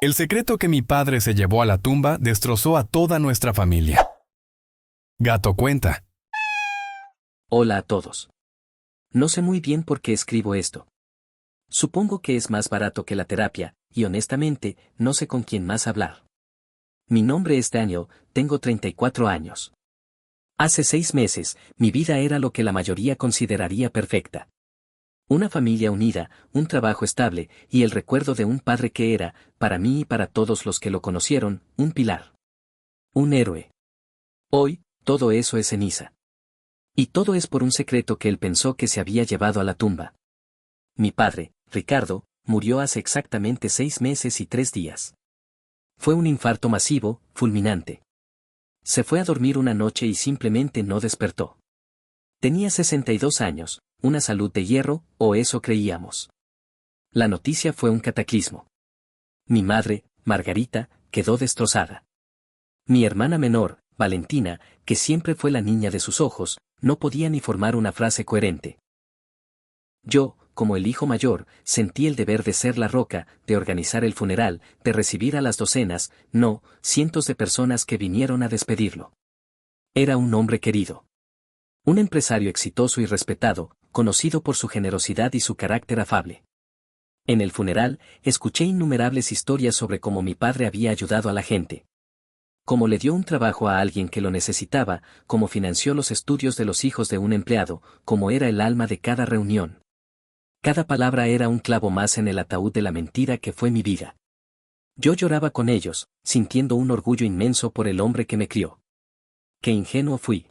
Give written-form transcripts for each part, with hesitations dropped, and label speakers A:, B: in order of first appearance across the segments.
A: El secreto que mi padre se llevó a la tumba destrozó a toda nuestra familia. Gato cuenta.
B: Hola a todos. No sé muy bien por qué escribo esto. Supongo que es más barato que la terapia, y honestamente, no sé con quién más hablar. Mi nombre es Daniel, tengo 34 años. Hace 6 meses, mi vida era lo que la mayoría consideraría perfecta. Una familia unida, un trabajo estable, y el recuerdo de un padre que era, para mí y para todos los que lo conocieron, un pilar. Un héroe. Hoy, todo eso es ceniza. Y todo es por un secreto que él pensó que se había llevado a la tumba. Mi padre, Ricardo, murió hace exactamente 6 meses y 3 días. Fue un infarto masivo, fulminante. Se fue a dormir una noche y simplemente no despertó. Tenía 62 años, una salud de hierro, o eso creíamos. La noticia fue un cataclismo. Mi madre, Margarita, quedó destrozada. Mi hermana menor, Valentina, que siempre fue la niña de sus ojos, no podía ni formar una frase coherente. Yo, como el hijo mayor, sentí el deber de ser la roca, de organizar el funeral, de recibir a las docenas, no, cientos de personas que vinieron a despedirlo. Era un hombre querido. Un empresario exitoso y respetado, conocido por su generosidad y su carácter afable. En el funeral, escuché innumerables historias sobre cómo mi padre había ayudado a la gente. Cómo le dio un trabajo a alguien que lo necesitaba, cómo financió los estudios de los hijos de un empleado, cómo era el alma de cada reunión. Cada palabra era un clavo más en el ataúd de la mentira que fue mi vida. Yo lloraba con ellos, sintiendo un orgullo inmenso por el hombre que me crió. Qué ingenuo fui.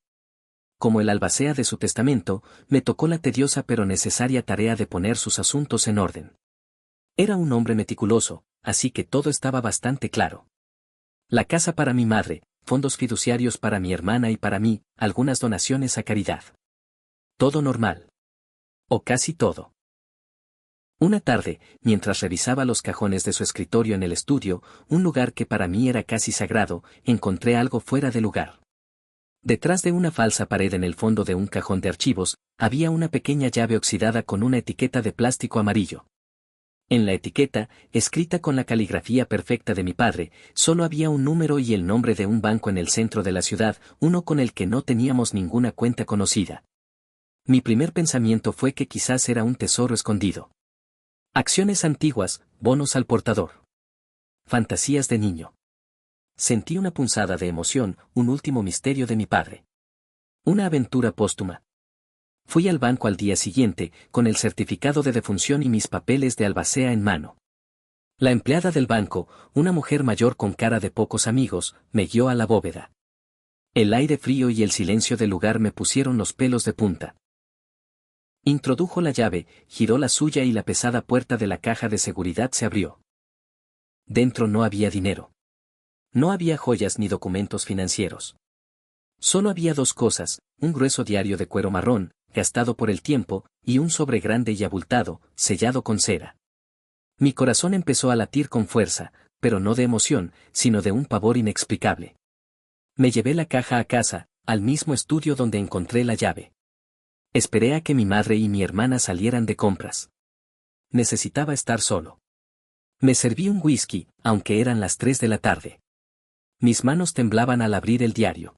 B: Como el albacea de su testamento, me tocó la tediosa pero necesaria tarea de poner sus asuntos en orden. Era un hombre meticuloso, así que todo estaba bastante claro. La casa para mi madre, fondos fiduciarios para mi hermana y para mí, algunas donaciones a caridad. Todo normal. O casi todo. Una tarde, mientras revisaba los cajones de su escritorio en el estudio, un lugar que para mí era casi sagrado, encontré algo fuera de lugar. Detrás de una falsa pared en el fondo de un cajón de archivos, había una pequeña llave oxidada con una etiqueta de plástico amarillo. En la etiqueta, escrita con la caligrafía perfecta de mi padre, solo había un número y el nombre de un banco en el centro de la ciudad, uno con el que no teníamos ninguna cuenta conocida. Mi primer pensamiento fue que quizás era un tesoro escondido. Acciones antiguas, bonos al portador. Fantasías de niño. Sentí una punzada de emoción, un último misterio de mi padre. Una aventura póstuma. Fui al banco al día siguiente, con el certificado de defunción y mis papeles de albacea en mano. La empleada del banco, una mujer mayor con cara de pocos amigos, me guió a la bóveda. El aire frío y el silencio del lugar me pusieron los pelos de punta. Introdujo la llave, giró la suya y la pesada puerta de la caja de seguridad se abrió. Dentro no había dinero. No había joyas ni documentos financieros. Solo había 2 cosas, un grueso diario de cuero marrón, gastado por el tiempo, y un sobre grande y abultado, sellado con cera. Mi corazón empezó a latir con fuerza, pero no de emoción, sino de un pavor inexplicable. Me llevé la caja a casa, al mismo estudio donde encontré la llave. Esperé a que mi madre y mi hermana salieran de compras. Necesitaba estar solo. Me serví un whisky, aunque eran las 3 de la tarde. Mis manos temblaban al abrir el diario.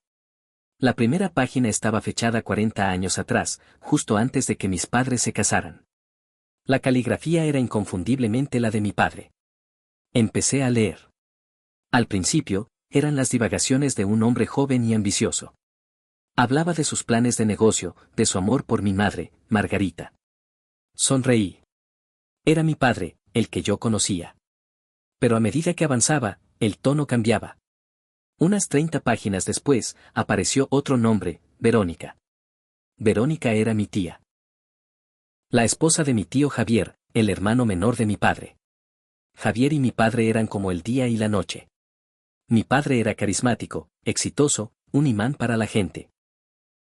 B: La primera página estaba fechada 40 años atrás, justo antes de que mis padres se casaran. La caligrafía era inconfundiblemente la de mi padre. Empecé a leer. Al principio, eran las divagaciones de un hombre joven y ambicioso. Hablaba de sus planes de negocio, de su amor por mi madre, Margarita. Sonreí. Era mi padre, el que yo conocía. Pero a medida que avanzaba, el tono cambiaba. Unas 30 páginas después, apareció otro nombre, Verónica. Verónica era mi tía. La esposa de mi tío Javier, el hermano menor de mi padre. Javier y mi padre eran como el día y la noche. Mi padre era carismático, exitoso, un imán para la gente.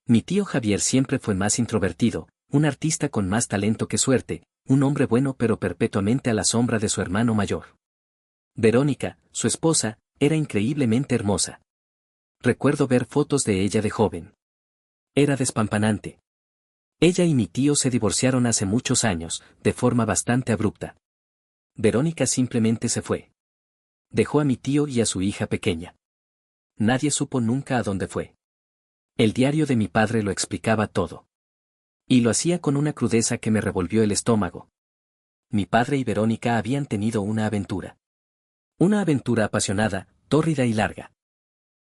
B: Mi tío Javier siempre fue más introvertido, un artista con más talento que suerte, un hombre bueno pero perpetuamente a la sombra de su hermano mayor. Verónica, su esposa, era increíblemente hermosa. Recuerdo ver fotos de ella de joven. Era despampanante. Ella y mi tío se divorciaron hace muchos años, de forma bastante abrupta. Verónica simplemente se fue. Dejó a mi tío y a su hija pequeña. Nadie supo nunca a dónde fue. El diario de mi padre lo explicaba todo. Y lo hacía con una crudeza que me revolvió el estómago. Mi padre y Verónica habían tenido una aventura. Una aventura apasionada, tórrida y larga.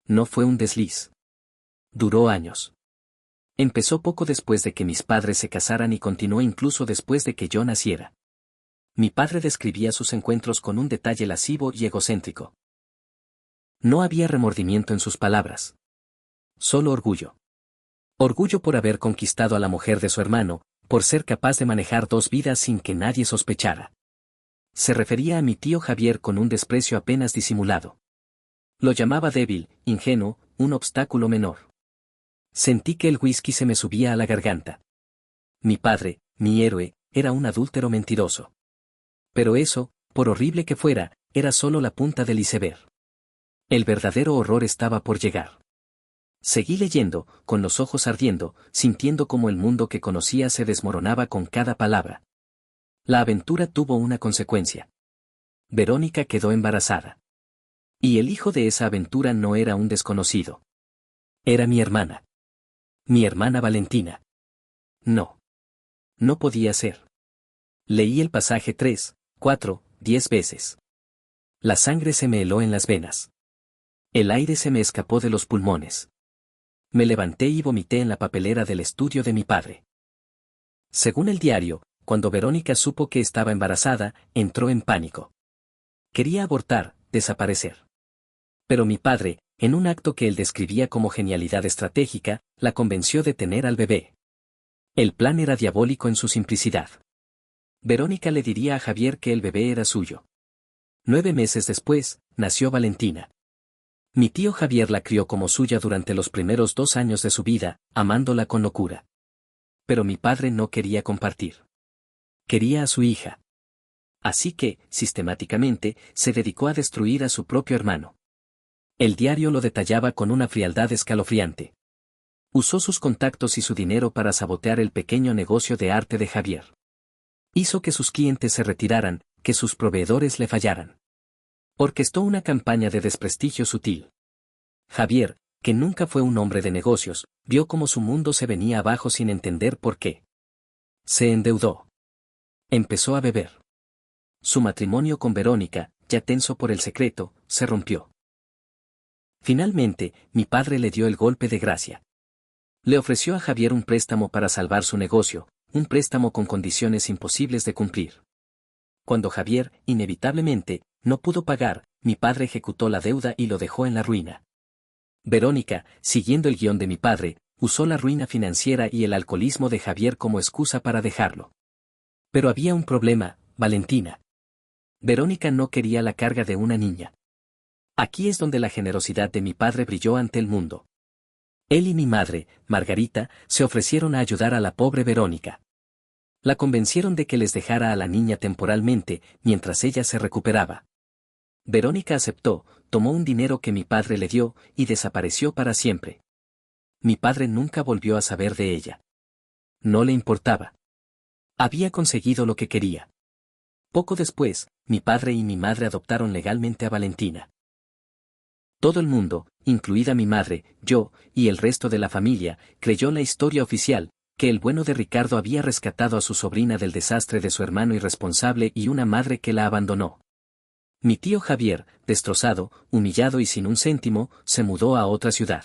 B: No fue un desliz. Duró años. Empezó poco después de que mis padres se casaran y continuó incluso después de que yo naciera. Mi padre describía sus encuentros con un detalle lascivo y egocéntrico. No había remordimiento en sus palabras. Solo orgullo. Orgullo por haber conquistado a la mujer de su hermano, por ser capaz de manejar dos vidas sin que nadie sospechara. Se refería a mi tío Javier con un desprecio apenas disimulado. Lo llamaba débil, ingenuo, un obstáculo menor. Sentí que el whisky se me subía a la garganta. Mi padre, mi héroe, era un adúltero mentiroso. Pero eso, por horrible que fuera, era solo la punta del iceberg. El verdadero horror estaba por llegar. Seguí leyendo, con los ojos ardiendo, sintiendo como el mundo que conocía se desmoronaba con cada palabra. La aventura tuvo una consecuencia. Verónica quedó embarazada. Y el hijo de esa aventura no era un desconocido. Era mi hermana. Mi hermana Valentina. No. No podía ser. Leí el pasaje 3, 4, 10 veces. La sangre se me heló en las venas. El aire se me escapó de los pulmones. Me levanté y vomité en la papelera del estudio de mi padre. Según el diario, cuando Verónica supo que estaba embarazada, entró en pánico. Quería abortar, desaparecer. Pero mi padre, en un acto que él describía como genialidad estratégica, la convenció de tener al bebé. El plan era diabólico en su simplicidad. Verónica le diría a Javier que el bebé era suyo. 9 meses después, nació Valentina. Mi tío Javier la crió como suya durante los primeros 2 años de su vida, amándola con locura. Pero mi padre no quería compartir. Quería a su hija. Así que, sistemáticamente, se dedicó a destruir a su propio hermano. El diario lo detallaba con una frialdad escalofriante. Usó sus contactos y su dinero para sabotear el pequeño negocio de arte de Javier. Hizo que sus clientes se retiraran, que sus proveedores le fallaran. Orquestó una campaña de desprestigio sutil. Javier, que nunca fue un hombre de negocios, vio cómo su mundo se venía abajo sin entender por qué. Se endeudó. Empezó a beber. Su matrimonio con Verónica, ya tenso por el secreto, se rompió. Finalmente, mi padre le dio el golpe de gracia. Le ofreció a Javier un préstamo para salvar su negocio, un préstamo con condiciones imposibles de cumplir. Cuando Javier, inevitablemente, no pudo pagar, mi padre ejecutó la deuda y lo dejó en la ruina. Verónica, siguiendo el guión de mi padre, usó la ruina financiera y el alcoholismo de Javier como excusa para dejarlo. Pero había un problema, Valentina. Verónica no quería la carga de una niña. Aquí es donde la generosidad de mi padre brilló ante el mundo. Él y mi madre, Margarita, se ofrecieron a ayudar a la pobre Verónica. La convencieron de que les dejara a la niña temporalmente, mientras ella se recuperaba. Verónica aceptó, tomó un dinero que mi padre le dio, y desapareció para siempre. Mi padre nunca volvió a saber de ella. No le importaba. Había conseguido lo que quería. Poco después, mi padre y mi madre adoptaron legalmente a Valentina. Todo el mundo, incluida mi madre, yo, y el resto de la familia, creyó la historia oficial, que el bueno de Ricardo había rescatado a su sobrina del desastre de su hermano irresponsable y una madre que la abandonó. Mi tío Javier, destrozado, humillado y sin un céntimo, se mudó a otra ciudad.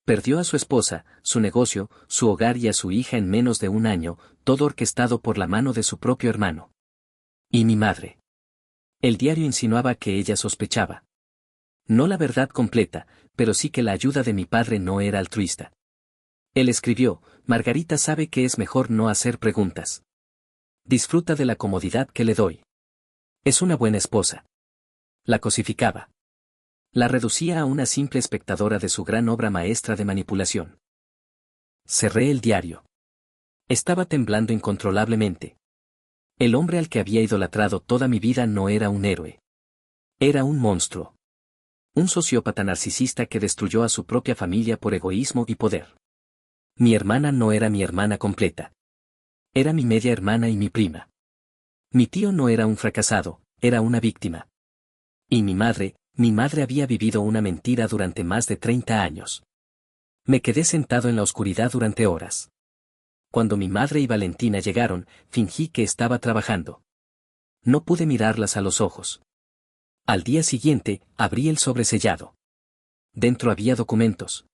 B: Perdió a su esposa, su negocio, su hogar y a su hija en menos de un año, todo orquestado por la mano de su propio hermano. Y mi madre. El diario insinuaba que ella sospechaba. No la verdad completa, pero sí que la ayuda de mi padre no era altruista. Él escribió, Margarita sabe que es mejor no hacer preguntas. Disfruta de la comodidad que le doy. Es una buena esposa. La cosificaba. La reducía a una simple espectadora de su gran obra maestra de manipulación. Cerré el diario. Estaba temblando incontrolablemente. El hombre al que había idolatrado toda mi vida no era un héroe. Era un monstruo. Un sociópata narcisista que destruyó a su propia familia por egoísmo y poder. Mi hermana no era mi hermana completa. Era mi media hermana y mi prima. Mi tío no era un fracasado, era una víctima. Y mi madre había vivido una mentira durante más de 30 años. Me quedé sentado en la oscuridad durante horas. Cuando mi madre y Valentina llegaron, fingí que estaba trabajando. No pude mirarlas a los ojos. Al día siguiente, abrí el sobresellado. Dentro había documentos.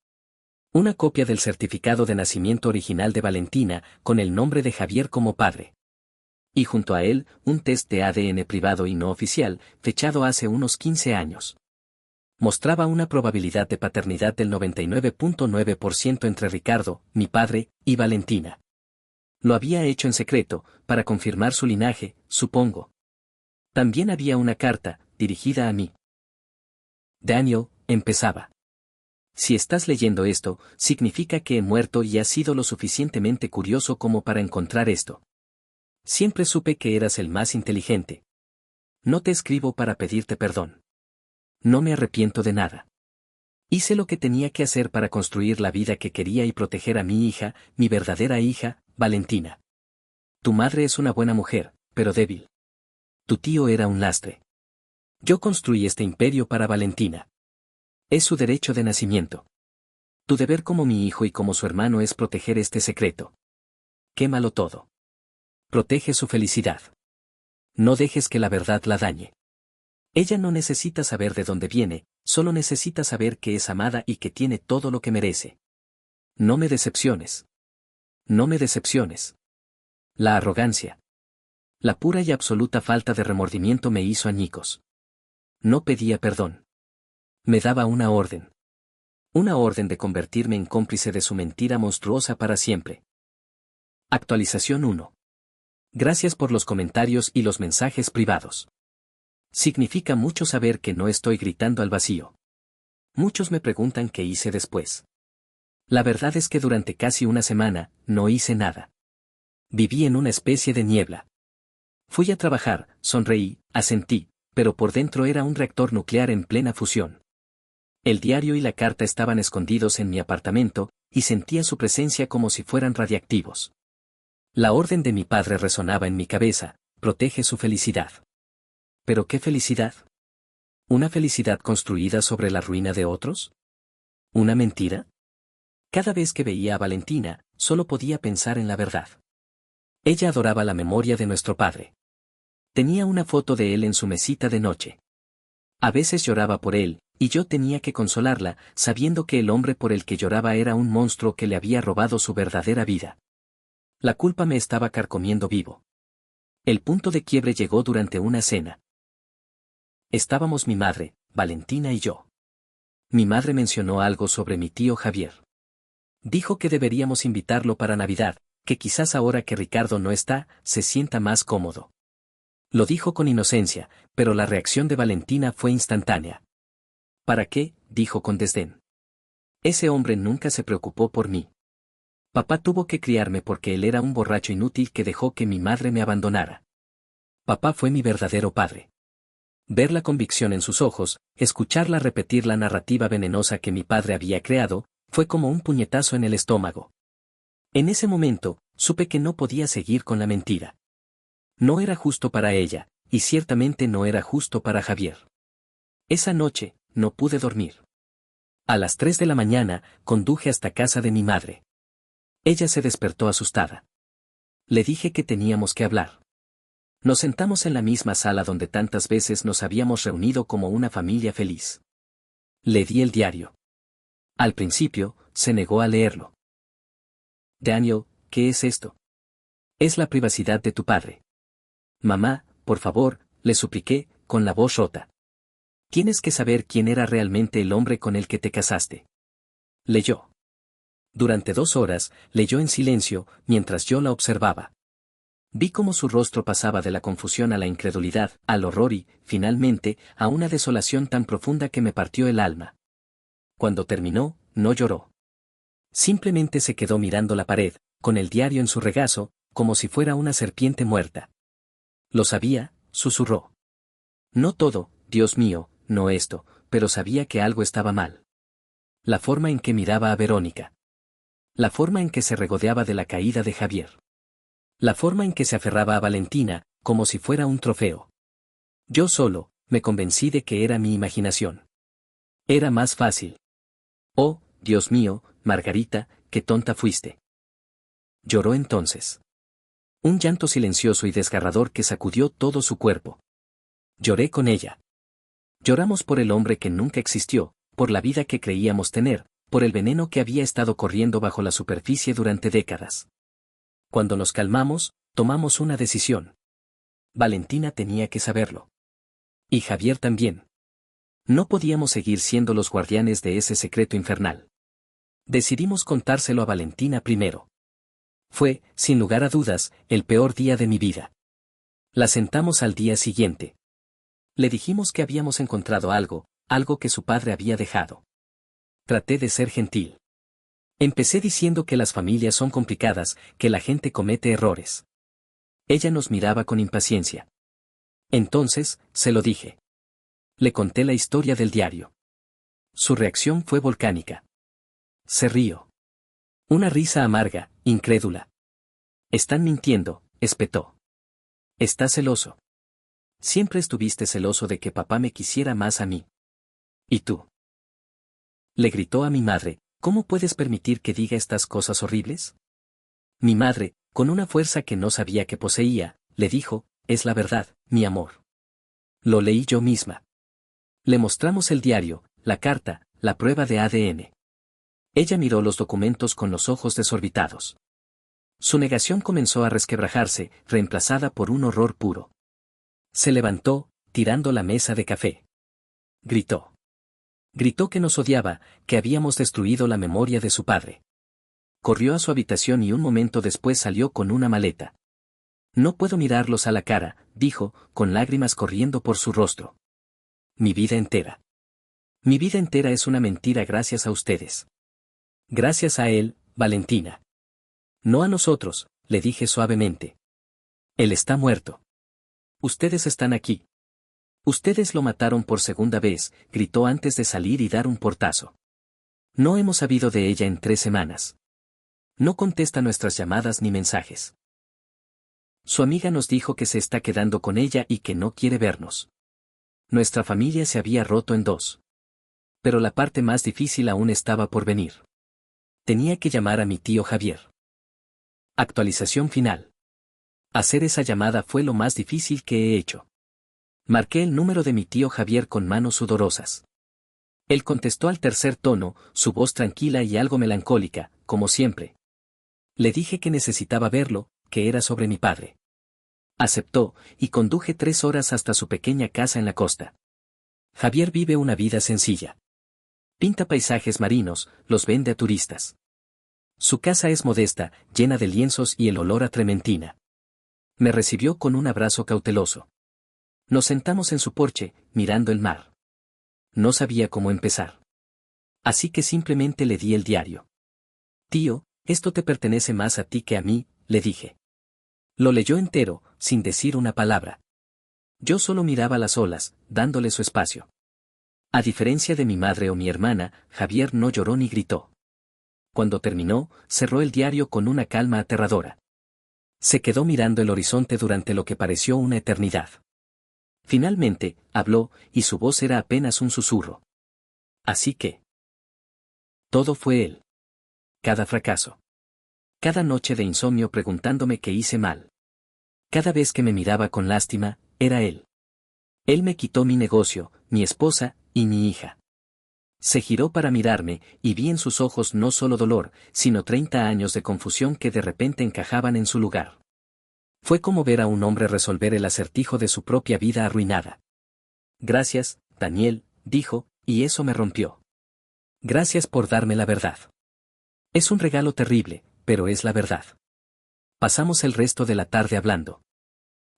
B: Una copia del certificado de nacimiento original de Valentina, con el nombre de Javier como padre. Y junto a él, un test de ADN privado y no oficial, fechado hace unos 15 años. Mostraba una probabilidad de paternidad del 99.9% entre Ricardo, mi padre, y Valentina. Lo había hecho en secreto, para confirmar su linaje, supongo. También había una carta, dirigida a mí. Daniel, empezaba. Si estás leyendo esto, significa que he muerto y has sido lo suficientemente curioso como para encontrar esto. Siempre supe que eras el más inteligente. No te escribo para pedirte perdón. No me arrepiento de nada. Hice lo que tenía que hacer para construir la vida que quería y proteger a mi hija, mi verdadera hija, Valentina. Tu madre es una buena mujer, pero débil. Tu tío era un lastre. Yo construí este imperio para Valentina. Es su derecho de nacimiento. Tu deber como mi hijo y como su hermano es proteger este secreto. Quémalo todo. Protege su felicidad. No dejes que la verdad la dañe. Ella no necesita saber de dónde viene, solo necesita saber que es amada y que tiene todo lo que merece. No me decepciones. No me decepciones. La arrogancia. La pura y absoluta falta de remordimiento me hizo añicos. No pedía perdón. Me daba una orden. Una orden de convertirme en cómplice de su mentira monstruosa para siempre. Actualización 1. Gracias por los comentarios y los mensajes privados. Significa mucho saber que no estoy gritando al vacío. Muchos me preguntan qué hice después. La verdad es que durante casi una semana, no hice nada. Viví en una especie de niebla. Fui a trabajar, sonreí, asentí, pero por dentro era un reactor nuclear en plena fusión. El diario y la carta estaban escondidos en mi apartamento, y sentía su presencia como si fueran radiactivos. La orden de mi padre resonaba en mi cabeza: protege su felicidad. ¿Pero qué felicidad? ¿Una felicidad construida sobre la ruina de otros? ¿Una mentira? Cada vez que veía a Valentina, solo podía pensar en la verdad. Ella adoraba la memoria de nuestro padre. Tenía una foto de él en su mesita de noche. A veces lloraba por él, y yo tenía que consolarla, sabiendo que el hombre por el que lloraba era un monstruo que le había robado su verdadera vida. La culpa me estaba carcomiendo vivo. El punto de quiebre llegó durante una cena. Estábamos mi madre, Valentina y yo. Mi madre mencionó algo sobre mi tío Javier. Dijo que deberíamos invitarlo para Navidad, que quizás ahora que Ricardo no está, se sienta más cómodo. Lo dijo con inocencia, pero la reacción de Valentina fue instantánea. ¿Para qué?, dijo con desdén. Ese hombre nunca se preocupó por mí. Papá tuvo que criarme porque él era un borracho inútil que dejó que mi madre me abandonara. Papá fue mi verdadero padre. Ver la convicción en sus ojos, escucharla repetir la narrativa venenosa que mi padre había creado, fue como un puñetazo en el estómago. En ese momento, supe que no podía seguir con la mentira. No era justo para ella, y ciertamente no era justo para Javier. Esa noche, no pude dormir. A las 3 de la mañana, conduje hasta casa de mi madre. Ella se despertó asustada. Le dije que teníamos que hablar. Nos sentamos en la misma sala donde tantas veces nos habíamos reunido como una familia feliz. Le di el diario. Al principio, se negó a leerlo. Daniel, ¿qué es esto? Es la privacidad de tu padre. Mamá, por favor, le supliqué, con la voz rota. Tienes que saber quién era realmente el hombre con el que te casaste. Leyó. Durante 2 horas, leyó en silencio, mientras yo la observaba. Vi cómo su rostro pasaba de la confusión a la incredulidad, al horror y, finalmente, a una desolación tan profunda que me partió el alma. Cuando terminó, no lloró. Simplemente se quedó mirando la pared, con el diario en su regazo, como si fuera una serpiente muerta. Lo sabía, susurró. No todo, Dios mío, no esto, pero sabía que algo estaba mal. La forma en que miraba a Verónica. La forma en que se regodeaba de la caída de Javier. La forma en que se aferraba a Valentina, como si fuera un trofeo. Yo solo, Me convencí de que era mi imaginación. Era más fácil. Oh, Dios mío, Margarita, qué tonta fuiste. Lloró entonces. Un llanto silencioso y desgarrador que sacudió todo su cuerpo. Lloré con ella. Lloramos por el hombre que nunca existió, por la vida que creíamos tener, por el veneno que había estado corriendo bajo la superficie durante décadas. Cuando nos calmamos, tomamos una decisión. Valentina tenía que saberlo. Y Javier también. No podíamos seguir siendo los guardianes de ese secreto infernal. Decidimos contárselo a Valentina primero. Fue, sin lugar a dudas, el peor día de mi vida. La sentamos al día siguiente. Le dijimos que habíamos encontrado algo que su padre había dejado. Traté de ser gentil. Empecé diciendo que las familias son complicadas, que la gente comete errores. Ella nos miraba con impaciencia. Entonces, se lo dije. Le conté la historia del diario. Su reacción fue volcánica. Se rió. Una risa amarga, incrédula. Están mintiendo, espetó. Está celoso. Siempre estuviste celoso de que papá me quisiera más a mí. ¿Y tú? Le gritó a mi madre, ¿cómo puedes permitir que diga estas cosas horribles? Mi madre, con una fuerza que no sabía que poseía, le dijo, es la verdad, mi amor. Lo leí yo misma. Le mostramos el diario, la carta, la prueba de ADN. Ella miró los documentos con los ojos desorbitados. Su negación comenzó a resquebrajarse, reemplazada por un horror puro. Se levantó, tirando la mesa de café. Gritó. Gritó que nos odiaba, que habíamos destruido la memoria de su padre. Corrió a su habitación y un momento después salió con una maleta. No puedo mirarlos a la cara, dijo, con lágrimas corriendo por su rostro. Mi vida entera. Mi vida entera es una mentira gracias a ustedes. Gracias a él, Valentina. No a nosotros, le dije suavemente. Él está muerto. Ustedes están aquí. Ustedes lo mataron por segunda vez, gritó antes de salir y dar un portazo. No hemos sabido de ella en 3 semanas. No contesta nuestras llamadas ni mensajes. Su amiga nos dijo que se está quedando con ella y que no quiere vernos. Nuestra familia se había roto en 2. Pero la parte más difícil aún estaba por venir. Tenía que llamar a mi tío Javier. Actualización final. Hacer esa llamada fue lo más difícil que he hecho. Marqué el número de mi tío Javier con manos sudorosas. Él contestó al tercer tono, su voz tranquila y algo melancólica, como siempre. Le dije que necesitaba verlo, que era sobre mi padre. Aceptó, y conduje 3 horas hasta su pequeña casa en la costa. Javier vive una vida sencilla. Pinta paisajes marinos, los vende a turistas. Su casa es modesta, llena de lienzos y el olor a trementina. Me recibió con un abrazo cauteloso. Nos sentamos en su porche, mirando el mar. No sabía cómo empezar. Así que simplemente le di el diario. Tío, esto te pertenece más a ti que a mí, le dije. Lo leyó entero, sin decir una palabra. Yo solo miraba las olas, dándole su espacio. A diferencia de mi madre o mi hermana, Javier no lloró ni gritó. Cuando terminó, cerró el diario con una calma aterradora. Se quedó mirando el horizonte durante lo que pareció una eternidad. Finalmente, habló, y su voz era apenas un susurro. Así que... todo fue él. Cada fracaso. Cada noche de insomnio preguntándome qué hice mal. Cada vez que me miraba con lástima, era él. Él me quitó mi negocio, mi esposa, y mi hija. Se giró para mirarme, y vi en sus ojos no solo dolor, sino 30 años de confusión que de repente encajaban en su lugar. Fue como ver a un hombre resolver el acertijo de su propia vida arruinada. Gracias, Daniel, dijo, y eso me rompió. Gracias por darme la verdad. Es un regalo terrible, pero es la verdad. Pasamos el resto de la tarde hablando.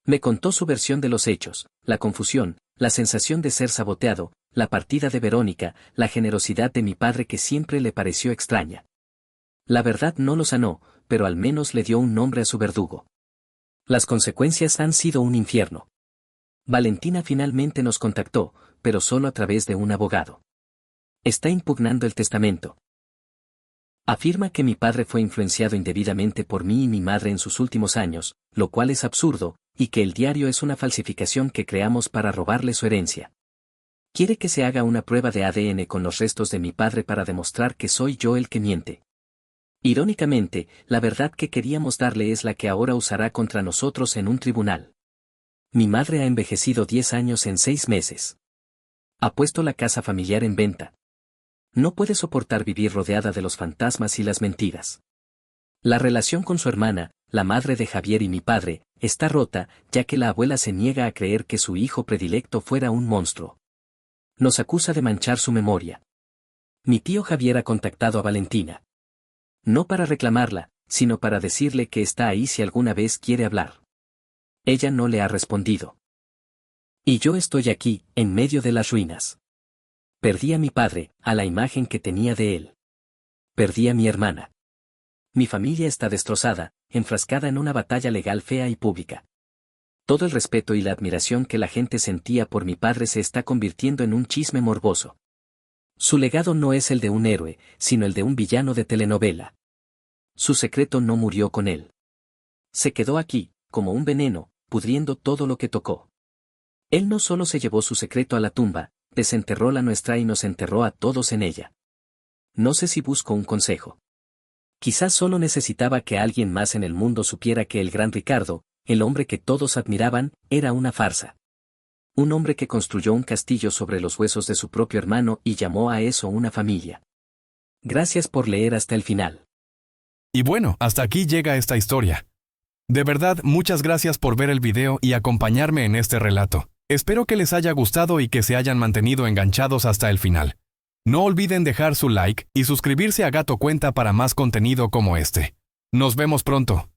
B: Me contó su versión de los hechos, la confusión, la sensación de ser saboteado, la partida de Verónica, la generosidad de mi padre que siempre le pareció extraña. La verdad no lo sanó, pero al menos le dio un nombre a su verdugo. Las consecuencias han sido un infierno. Valentina finalmente nos contactó, pero solo a través de un abogado. Está impugnando el testamento. Afirma que mi padre fue influenciado indebidamente por mí y mi madre en sus últimos años, lo cual es absurdo, y que el diario es una falsificación que creamos para robarle su herencia. Quiere que se haga una prueba de ADN con los restos de mi padre para demostrar que soy yo el que miente. Irónicamente, la verdad que queríamos darle es la que ahora usará contra nosotros en un tribunal. Mi madre ha envejecido 10 años en 6 meses. Ha puesto la casa familiar en venta. No puede soportar vivir rodeada de los fantasmas y las mentiras. La relación con su hermana, la madre de Javier y mi padre, está rota, ya que la abuela se niega a creer que su hijo predilecto fuera un monstruo. Nos acusa de manchar su memoria. Mi tío Javier ha contactado a Valentina. No para reclamarla, sino para decirle que está ahí si alguna vez quiere hablar. Ella no le ha respondido. Y yo estoy aquí, en medio de las ruinas. Perdí a mi padre, a la imagen que tenía de él. Perdí a mi hermana. Mi familia está destrozada, enfrascada en una batalla legal fea y pública. Todo el respeto y la admiración que la gente sentía por mi padre se está convirtiendo en un chisme morboso. Su legado no es el de un héroe, sino el de un villano de telenovela. Su secreto no murió con él. Se quedó aquí, como un veneno, pudriendo todo lo que tocó. Él no solo se llevó su secreto a la tumba, desenterró la nuestra y nos enterró a todos en ella. No sé si busco un consejo. Quizás solo necesitaba que alguien más en el mundo supiera que el gran Ricardo, el hombre que todos admiraban, era una farsa. Un hombre que construyó un castillo sobre los huesos de su propio hermano y llamó a eso una familia. Gracias por leer hasta el final.
A: Y bueno, hasta aquí llega esta historia. De verdad, muchas gracias por ver el video y acompañarme en este relato. Espero que les haya gustado y que se hayan mantenido enganchados hasta el final. No olviden dejar su like y suscribirse a Gato Cuenta para más contenido como este. Nos vemos pronto.